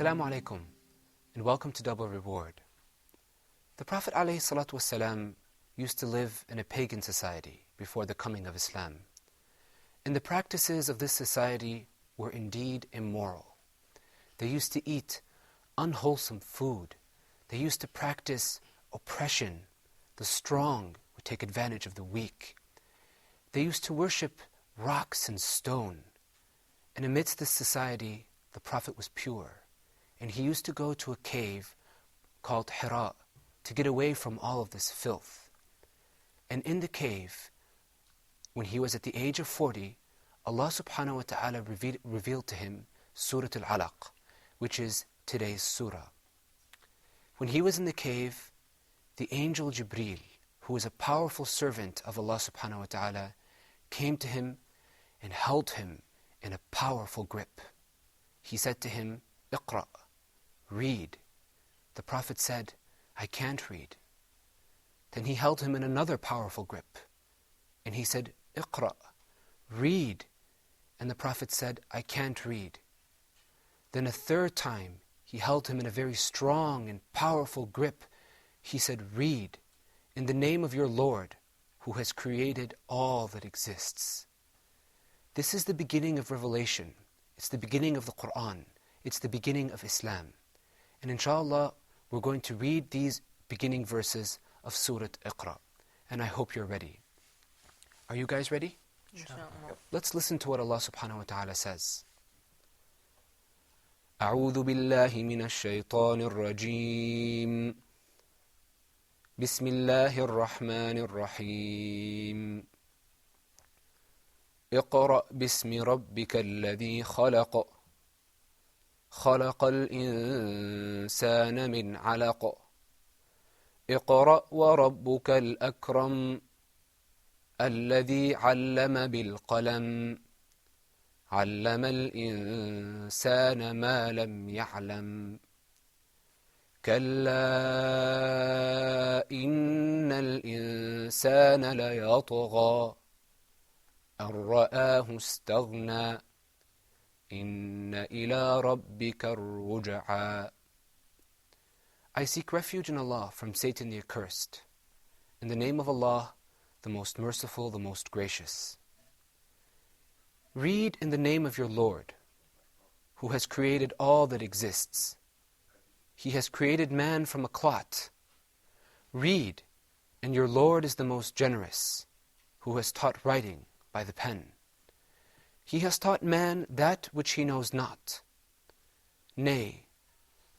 Assalamu alaikum, and welcome to Double Reward. The Prophet ﷺ used to live in a pagan society before the coming of Islam. And the practices of this society were indeed immoral. They used to eat unwholesome food. They used to practice oppression. The strong would take advantage of the weak. They used to worship rocks and stone. And amidst this society, the Prophet was pure. And he used to go to a cave called Hira to get away from all of this filth. And in the cave, when he was at the age of 40, Allah subhanahu wa ta'ala revealed to him Surah Al Alaq, which is today's surah. When he was in the cave, the angel Jibreel, who was a powerful servant of Allah subhanahu wa ta'ala, came to him and held him in a powerful grip. He said to him, "Iqra," read. The Prophet said, "I can't read." Then he held him in another powerful grip, and he said, "Iqra," read. And the Prophet said, "I can't read." Then a third time, he held him in a very strong and powerful grip. He said, "Read, in the name of your Lord, who has created all that exists." This is the beginning of revelation. It's the beginning of the Qur'an. It's the beginning of Islam. And inshallah, we're going to read these beginning verses of Surah Iqra. And I hope you're ready. Are you guys ready? Inshallah. Let's listen to what Allah subhanahu wa ta'ala says. أعوذ بالله من الشيطان الرجيم بسم الله الرحمن الرحيم اقرأ باسم ربك الذي خلق خلق الإنسان من علق اقرأ وربك الأكرم الذي علم بالقلم علم الإنسان ما لم يعلم كلا إن الإنسان ليطغى أن رآه استغنى إن إلى ربك الرجعى. I seek refuge in Allah from Satan the accursed. In the name of Allah, the most merciful, the most gracious. Read in the name of your Lord, who has created all that exists. He has created man from a clot. Read, and your Lord is the most generous, who has taught writing by the pen. He has taught man that which he knows not. Nay,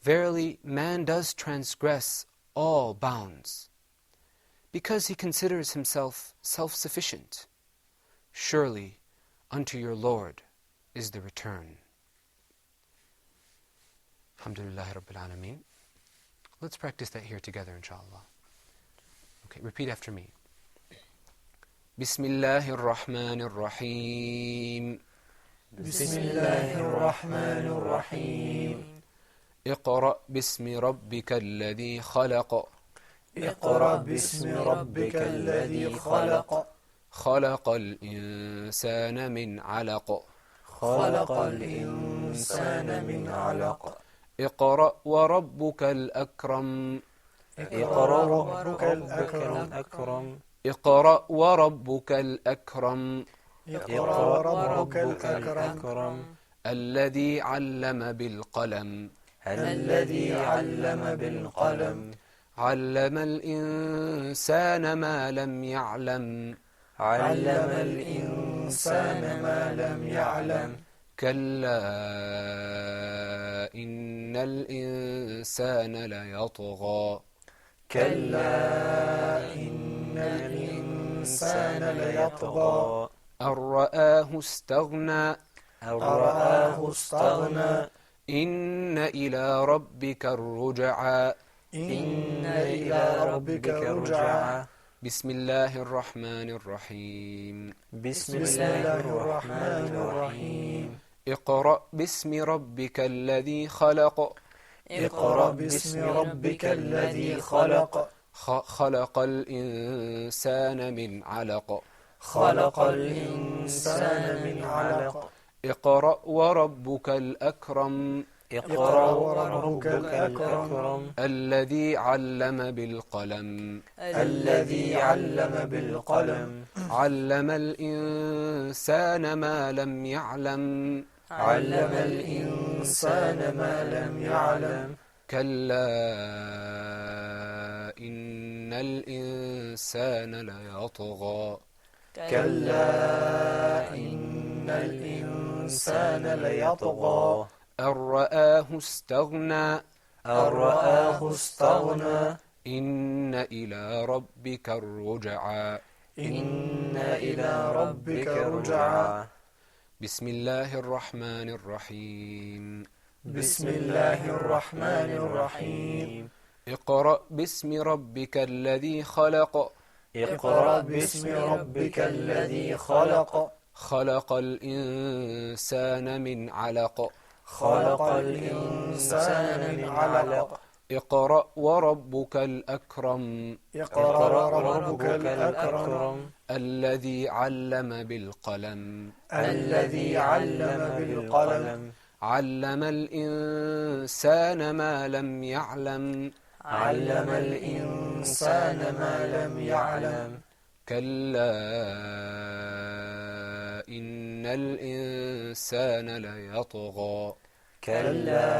verily man does transgress all bounds, because he considers himself self-sufficient. Surely, unto your Lord is the return. Alhamdulillahi Rabbil Alameen. Let's practice that here together, inshallah. Okay, repeat after me. Bismillahir Rahmanir Rahim. Bismillahir Rahmanir Rahim. اقرأ باسم ربك الذي خلق اقرأ باسم ربك الذي خلق خلق الإنسان من علق خلق الإنسان من علق اقرأ وربك الأكرم اقرأ وربك الأكرم اقرأ وربك الأكرم اقرأ وربك الأكرم الذي علم بالقلم الذي علم بالقلم علم الإنسان ما لم يعلم علم الإنسان ما لم يعلم كلا إن الإنسان ليطغى كلا إن الإنسان ليطغى أن رآه استغنى أن رآه استغنى إن إلى ربك الرجعى إن إلى ربك الرجعى بسم الله الرحمن الرحيم بسم الله الرحمن الرحيم اقرأ باسم ربك الذي خلق اقرأ باسم ربك الذي خلق خلق الإنسان من علق خلق الإنسان من علق اقرأ وربك الأكرم اقرأ وربك الأكرم الذي علم بالقلم الذي علم بالقلم علم الإنسان ما لم يعلم علم الإنسان ما لم يعلم كلا إن الإنسان ليطغى كلا إن الإنسان ليطغى أن رآه استغنى أن رآه استغنى إن إلى ربك الرجعى إن إلى ربك رجعا بسم الله الرحمن الرحيم بسم الله الرحمن الرحيم اقرأ باسم ربك الذي خلق اقرأ باسم ربك الذي خلق خلق الإنسان من علق خلق الإنسان من علق اقرأ وربك الأكرم اقرأ وربك الأكرم الذي علم بالقلم الذي علم بالقلم علم الإنسان ما لم يعلم علم الإنسان ما لم يعلم كلا إن الإنسان ليطغى كلا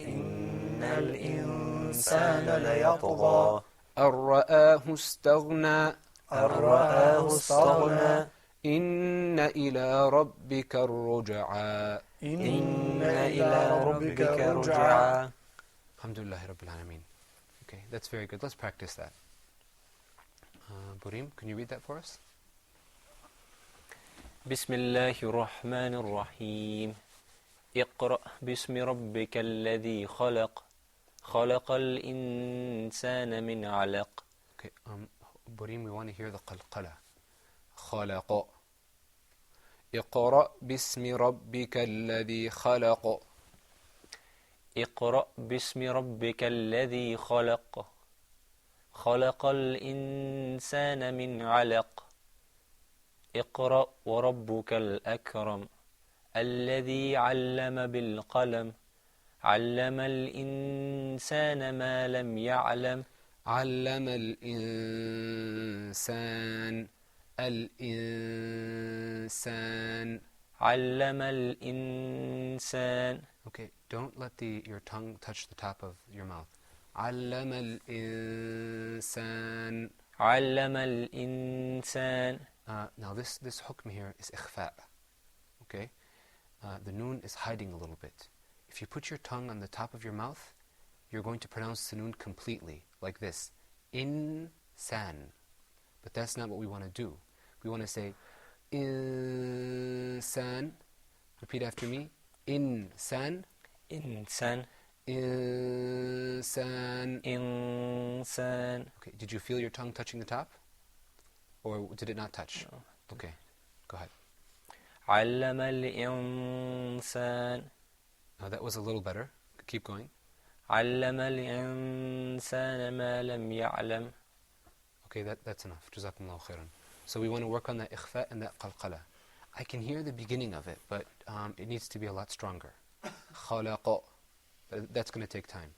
إن الإنسان ليطغى أن رآه استغنى أن رآه استغنى إن إلى ربك الرجعى إن إلى ربك رجعا Alhamdulillah Rabbil Alameen. Okay, that's very good. Let's practice that. Burim, can you read that for us? بسم الله الرحمن الرحيم اقرأ باسم ربك الذي خلق خلق الإنسان من علق. Okay, Burim, we want to hear the qalqala. خلق. اقرأ باسم ربك الذي خلق. اقرأ باسم ربك الذي خلق خلق الإنسان من علق اقرأ وربك الأكرم الذي علم بالقلم علم الإنسان ما لم يعلم علم الإنسان علم الإنسان. Okay, don't let your tongue touch the top of your mouth. علم الإنسان. علم الإنسان. Now this hukm here is ikhfa. Okay, the noon is hiding a little bit. If you put your tongue on the top of your mouth, you're going to pronounce the noon completely, like this. Insan. But that's not what we want to do. We want to say insan. Repeat after me. Insan. إنسان. Insan. إنسان. Okay, did you feel your tongue touching the top? Or did it not touch? No. Okay, go ahead. علم الإنسان. That was a little better. Keep going. علم الإنسان ما لم يعلم. Okay, that's enough. Jazakumullahu khairan. So we want to work on that ikhfa and that qalqala. I can hear the beginning of it, but it needs to be a lot stronger. خلق. That's going to take time.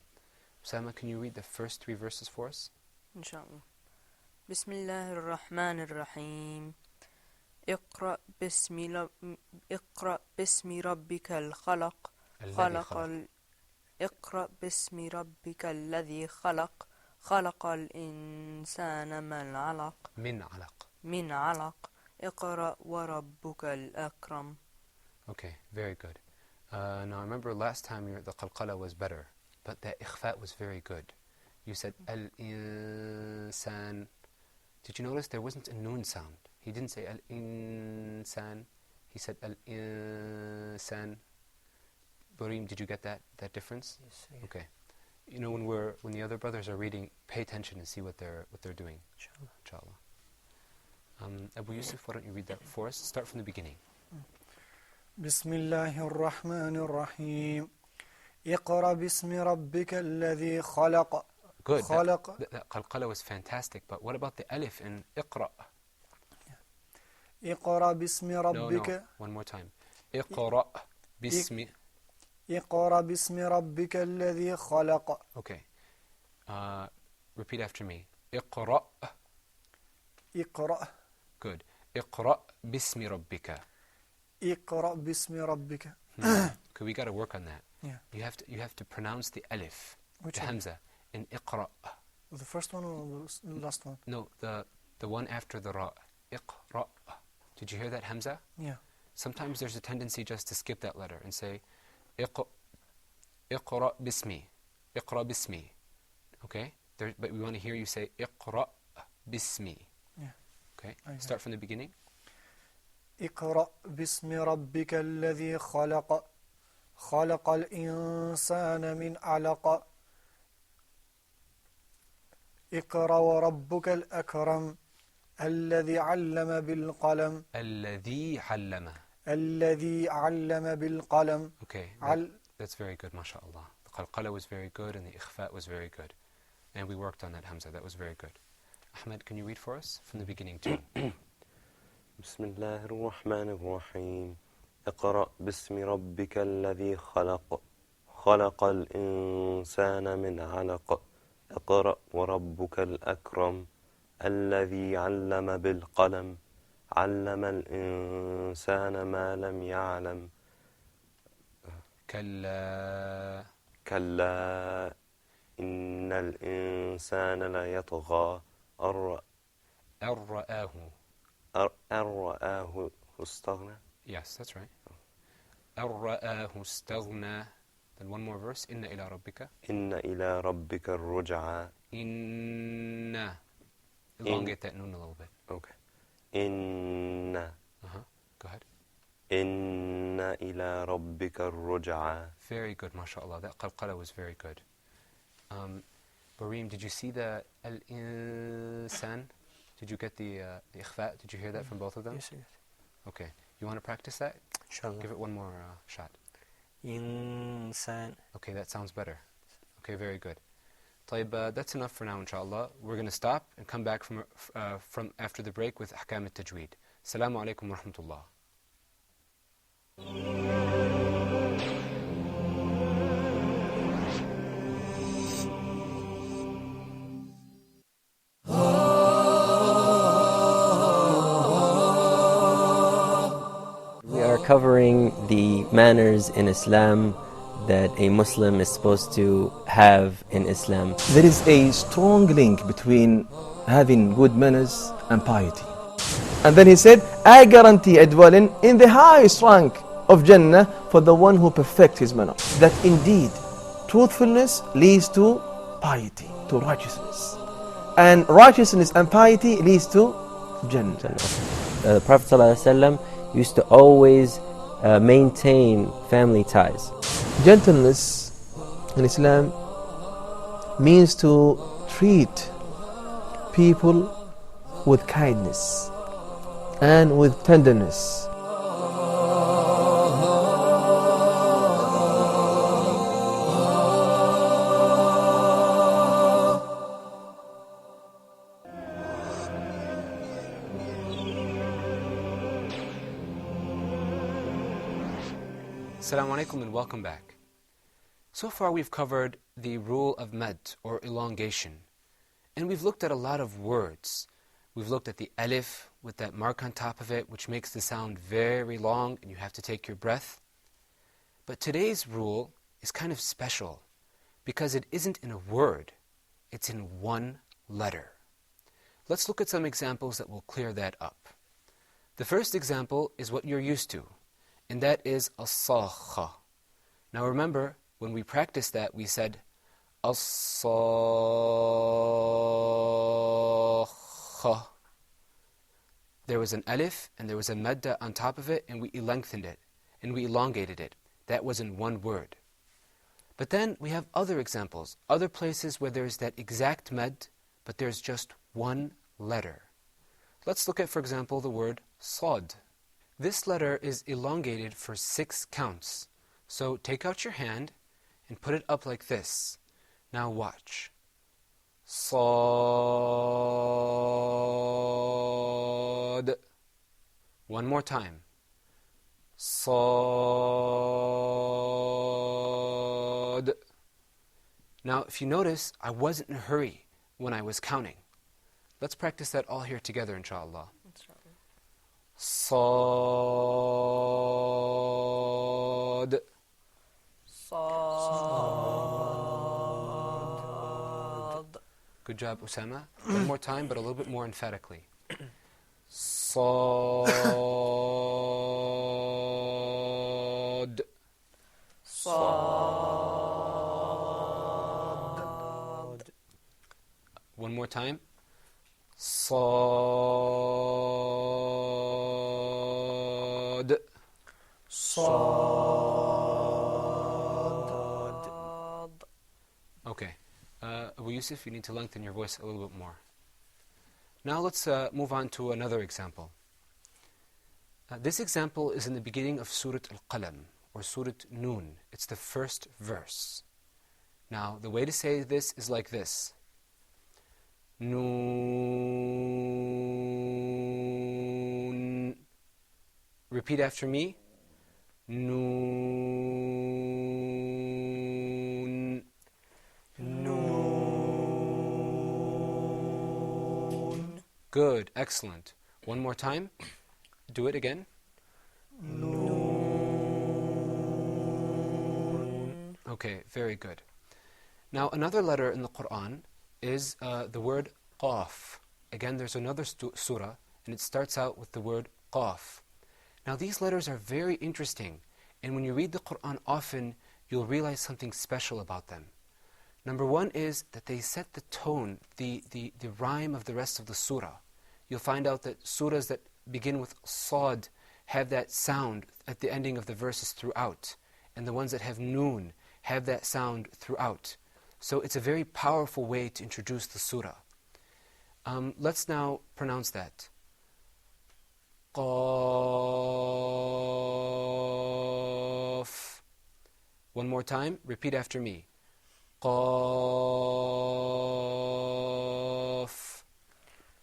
Osama, can you read the first 3 verses for us? Inshallah. بسم الله الرحمن الرحيم اقرأ باسم ربك الخلق اقرأ باسم ربك الذي خلق خلق الإنسان من علق اقرأ وربك الأكرم. Okay, very good. Now remember last time the qalqala was better, but the ikhfa was very good. You said al-insan. Did you notice there wasn't a noon sound? He didn't say al-insan. He said al-insan. Burim, did you get that difference? Yes. Okay. You know, when the other brothers are reading, pay attention and see what they're doing. Inshallah. Abu Yusuf, why don't you read that for us? Start from the beginning. بسم الله الرحمن الرحيم اقرأ باسم ربك الذي خلق. Good. خلق. That qalqala was fantastic, but what about the alif in iqra? اقرأ باسم ربك. No, one more time. اقرأ باسم اقرأ باسم ربك الذي خلق. Okay. Repeat after me. اقرأ. اقرأ. Good. اقرأ باسم ربك. اقرأ باسم ربك. Okay, we got to work on that. Yeah. You have to pronounce the alif, Which the one? hamza, in اقرأ. The first one or the last one? No, the one after the ra. اقرأ. Did you hear that hamza? Yeah. Sometimes there's a tendency just to skip that letter and say اقرأ باسمي. اقرأ باسمي. Okay? But we want to hear you say اقرأ باسمي. Yeah. Okay? Start from the beginning. اقرأ باسم ربك الذي خلق. خلق الإنسان من علق. اقرأ وربك الأكرم الذي علم بالقلم. الذي علم. الذي علم بالقلم. Okay, that's very good, mashallah. The qalqala was very good and the ikhfa was very good. And we worked on that hamza, that was very good. Ahmed, can you read for us from the beginning too? بسم الله الرحمن الرحيم اقرأ باسم ربك الذي خلق خلق الإنسان من علق اقرأ وربك الأكرم الذي علم بالقلم علم الإنسان ما لم يعلم كلا إن الإنسان ليطغى أن رآه استغنى. Yes, that's right. أن رآه استغنى. Then one more verse. إن إلى ربك. إن إلى ربك الرجعى. إن. Elongate that noon a little bit. Okay. إن. Go ahead. إن إلى ربك الرجعى. Very good, mashallah. That qalqala was very good. Bareem, did you see the al-insan? Did you get the ikhfa? Did you hear that from both of them? Yes, yes. Okay. You want to practice that? Inshallah. Give it one more shot. Insan. Okay, that sounds better. Okay, very good. طيب, that's enough for now, inshallah. We're going to stop and come back from after the break with ahkam al-tajweed. Assalamu alaikum wa rahmatullah. We are covering the manners in Islam that a Muslim is supposed to have in Islam. There is a strong link between having good manners and piety. And then he said, I guarantee a dwelling in the highest rank of Jannah for the one who perfects his manner. That indeed, truthfulness leads to piety, to righteousness. And righteousness and piety leads to Jannah. The Prophet ﷺ used to always maintain family ties. Gentleness in Islam means to treat people with kindness and with tenderness. Assalamu alaikum and welcome back. So far we've covered the rule of mad or elongation. And we've looked at a lot of words. We've looked at the alif with that mark on top of it, which makes the sound very long and you have to take your breath. But today's rule is kind of special because it isn't in a word, it's in one letter. Let's look at some examples that will clear that up. The first example is what you're used to, and that is as-sakha. Now remember, when we practiced that, we said as-sakha. There was an alif and there was a madda on top of it, and we lengthened it and we elongated it. That was in one word. But then we have other examples, other places where there's that exact mad, but there's just one letter. Let's look at, for example, the word sad. This letter is elongated for 6 counts. So take out your hand and put it up like this. Now watch. Sad. One more time. Sad. Now, if you notice, I wasn't in a hurry when I was counting. Let's practice that all here together, inshallah. Sad. Sad. Good job, Osama. One more time, but a little bit more emphatically. Sad. Sad. One more time. Sad. Sad. Okay. Abu Yusuf, you need to lengthen your voice a little bit more. Now let's move on to another example. This example is in the beginning of Surah Al Qalam, or Surah Noon. It's the first verse. Now, the way to say this is like this. Noon. Repeat after me. Noon. Noon. Good, excellent. One more time. Do it again. Noon. Okay, very good. Now, another letter in the Qur'an is the word Qaf. Again, there's another surah, and it starts out with the word Qaf. Now, these letters are very interesting, and when you read the Qur'an often, you'll realize something special about them. Number one is that they set the tone, the rhyme of the rest of the surah. You'll find out that surahs that begin with Sad have that sound at the ending of the verses throughout, and the ones that have Noon have that sound throughout. So it's a very powerful way to introduce the surah. Let's now pronounce that. Qaf. One more time. Repeat after me. Qaf.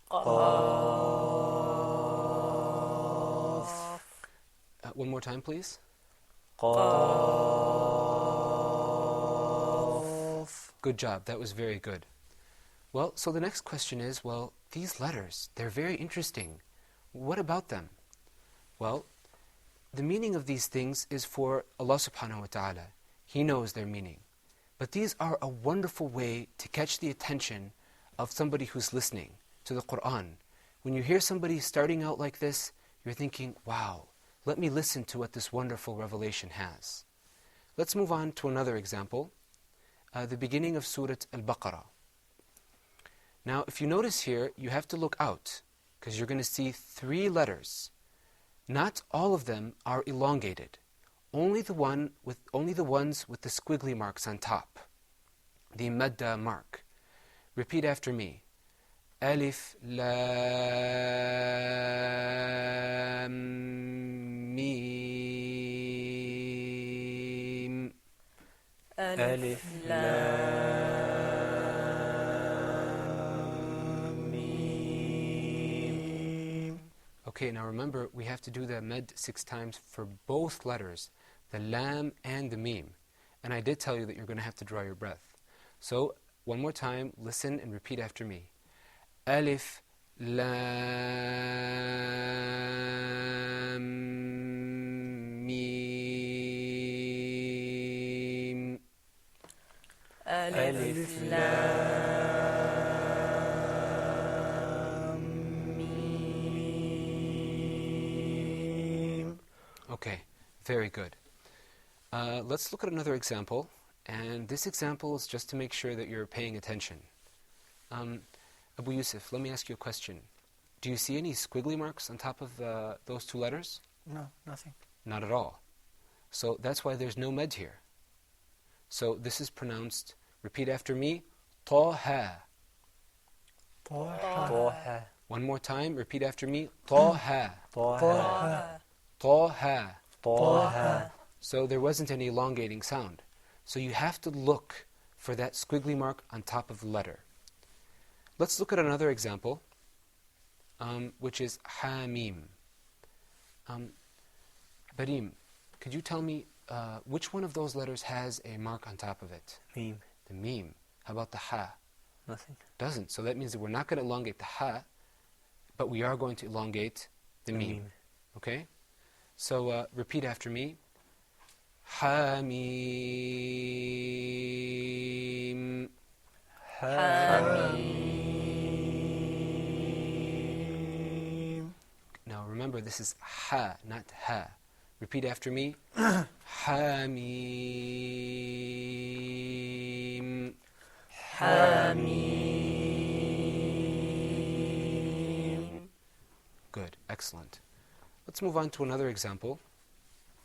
Qaf. One more time, please. Qaf. Good job. That was very good. Well, so the next question is, well, these letters, they're very interesting. What about them? Well, the meaning of these things is for Allah subhanahu wa ta'ala. He knows their meaning. But these are a wonderful way to catch the attention of somebody who's listening to the Qur'an. When you hear somebody starting out like this, you're thinking, wow, let me listen to what this wonderful revelation has. Let's move on to another example. The beginning of Surah Al-Baqarah. Now, if you notice here, you have to look out, because you're going to see 3 letters. Not all of them are elongated. Only the ones with the squiggly marks on top, the madda mark. Repeat after me. Alif, Lam, Mim. Alif, Lam, Mim. Okay, now remember, we have to do the med 6 times for both letters, the lam and the mim. And I did tell you that you're going to have to draw your breath. So, one more time, listen and repeat after me. Alif, Lam, Mim. Alif, Lam, Mim. Okay, very good. Let's look at another example. And this example is just to make sure that you're paying attention. Abu Yusuf, let me ask you a question. Do you see any squiggly marks on top of those 2 letters? No, nothing. Not at all. So that's why there's no med here. So this is pronounced, repeat after me, Taha. Taha. One more time, repeat after me, Taha. Taha. Taha. Taha. So there wasn't any elongating sound. So you have to look for that squiggly mark on top of the letter. Let's look at another example, which is Hamim. Barim, could you tell me which one of those letters has a mark on top of it? Mim. the meme. How about the ha? Nothing. Doesn't. So that means that we're not going to elongate the ha, but we are going to elongate the meme. Okay? So repeat after me. Hamim. Hamim. Now remember, this is ha, not ha. Repeat after me. Hamim. Hamim. Good, excellent. Let's move on to another example,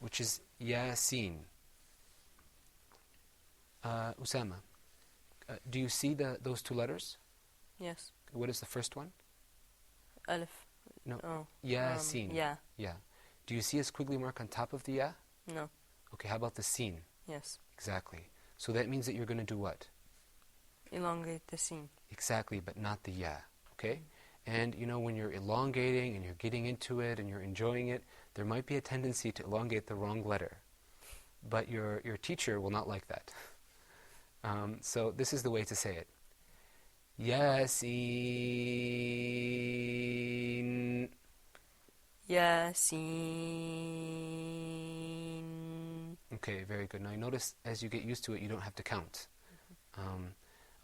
which is Yasin. Usama, do you see those two letters? Yes. What is the first one? Alif. No. Oh. Yasin. Yeah. Yeah. Do you see a squiggly mark on top of the ya? No. Okay, how about the sin? Yes. Exactly. So that means that you're going to do what? Elongate the scene. Exactly, but not the ya. Okay? And you know, when you're elongating and you're getting into it and you're enjoying it, there might be a tendency to elongate the wrong letter. But your teacher will not like that. So this is the way to say it. Yasin. Yasin. Okay, very good. Now you notice as you get used to it, you don't have to count.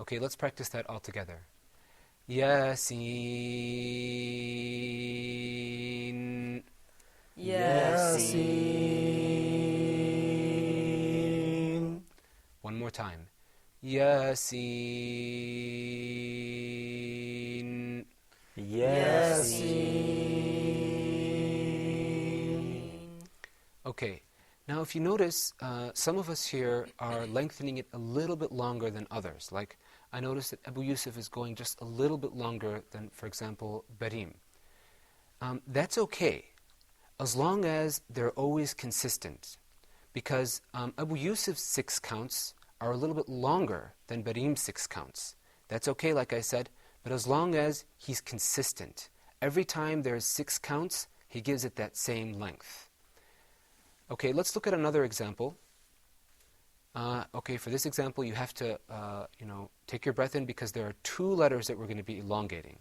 Okay, let's practice that all together. Yasin. Yasin. One more time. Yasin. Yasin. Okay, now if you notice, some of us here are lengthening it a little bit longer than others. Like, I noticed that Abu Yusuf is going just a little bit longer than, for example, Barim. That's okay, as long as they're always consistent. Because Abu Yusuf's 6 counts are a little bit longer than Barim's 6 counts. That's okay, like I said, but as long as he's consistent. Every time there's 6 counts, he gives it that same length. Okay, let's look at another example. Okay, for this example, you have to, take your breath in because there are 2 letters that we're going to be elongating.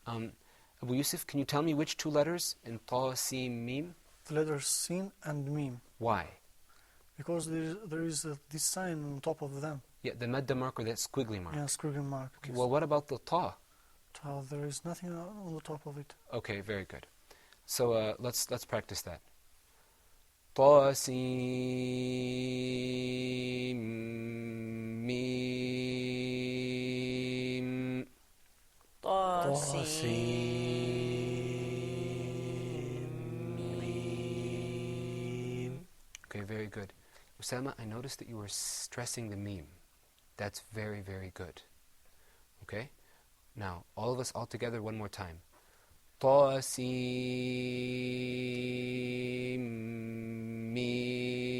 Abu Yusuf, can you tell me which 2 letters in Ta, Sin, Mim? The letters Sin and Mim. Why? Because there is this sign on top of them. Yeah, the madda mark or that squiggly mark. Yeah, squiggly mark. Okay, Yes. well, what about the Ta? There is nothing on the top of it. Okay, very good. So let's practice that. Ta, Sin, Mim. Okay, very good. Usama, I noticed that you were stressing the meme. That's very, very good. Okay? Now, all of us all together one more time. Ta, Sin, Mim.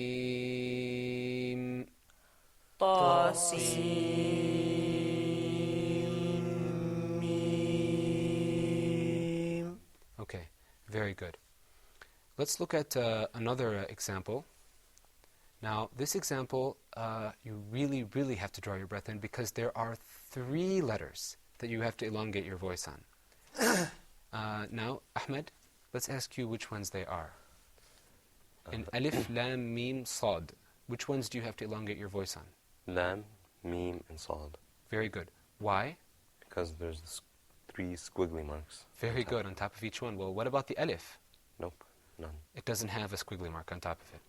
Mim. Okay, very good. Let's look at another example. Now, this example, you really, really have to draw your breath in because there are 3 letters that you have to elongate your voice on. Now, Ahmed, let's ask you which ones they are. In Alif, Lam, Mim, Sad, which ones do you have to elongate your voice on? Lam, Mim, and Sad. Very good. Why? Because there's 3 squiggly marks. Very good, on top of each one. Well, what about the Alif? Nope, none. It doesn't have a squiggly mark on top of it.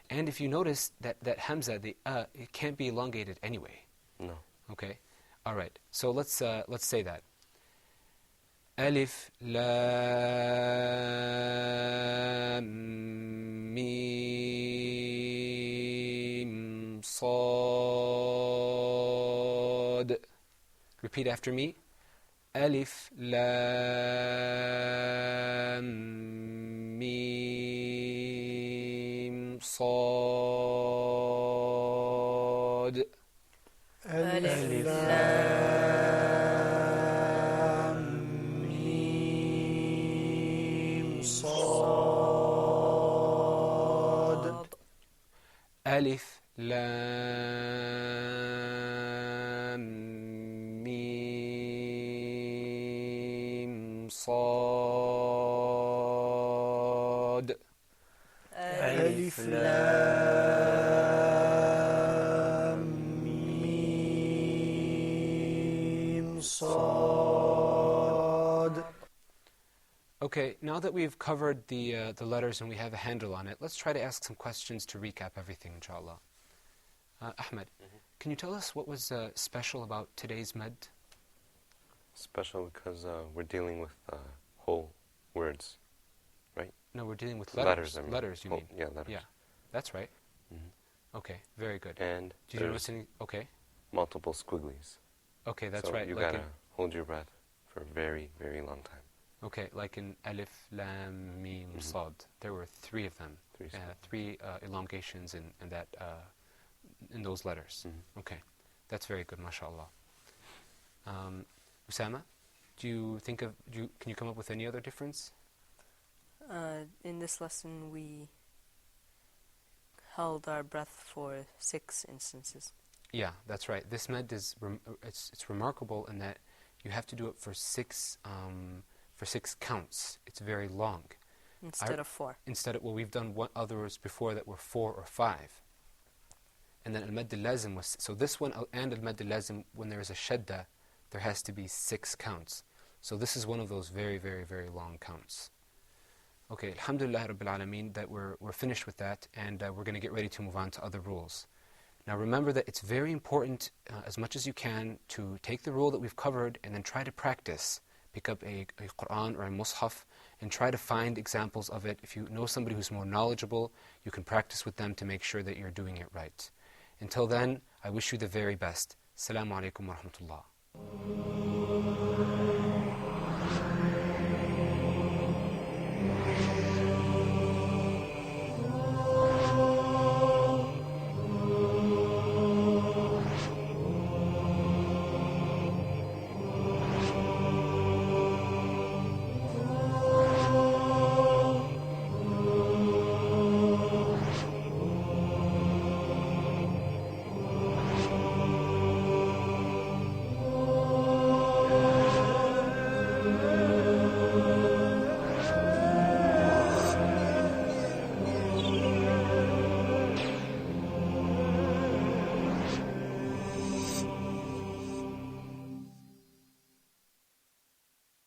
And if you notice that Hamza, the it can't be elongated anyway. No. Okay? All right. So let's say that. Alif, Lam, Mim, Sad. Repeat after me. Alif, Lam, Mim, Sad. Alif, Lam, Mim, Sad. Alif, Lam, ألف لام ميم صاد. Okay, now that we've covered the letters and we have a handle on it, let's try to ask some questions to recap everything, inshallah. Ahmed, can you tell us what was special about today's med? Special because we're dealing with whole words. No, we're dealing with Letters, letters. I mean. Letters, you mean? Yeah, letters. Yeah, that's right. Mhm. Okay, very good. And Did you notice there's any? Okay, multiple squigglies. okay, that's so right. you like gotta hold your breath for a very, very long time. okay, like in Alif, Lam, Mim, Mhm. Sad. There were three of them. Three Elongations in that in those letters. Mhm. Okay, that's very good, mashallah. Usama, can you come up with any other difference? In this lesson, we held our breath for 6 instances. Yeah, that's right. This med is it's remarkable in that you have to do it for six counts. It's very long. Instead of 4. We've done others before that were 4 or 5. And then al-mad al-lazim was, so this one and al-mad al-lazim, when there is a shadda, there has to be 6 counts. So this is one of those very, very, very long counts. Okay, alhamdulillah rabbil alameen that we're finished with that, and we're going to get ready to move on to other rules. Now remember that it's very important, as much as you can, to take the rule that we've covered and then try to practice. Pick up a Qur'an or a mushaf and try to find examples of it. If you know somebody who's more knowledgeable, you can practice with them to make sure that you're doing it right. Until then, I wish you the very best. Assalamu alaikum wa rahmatullah.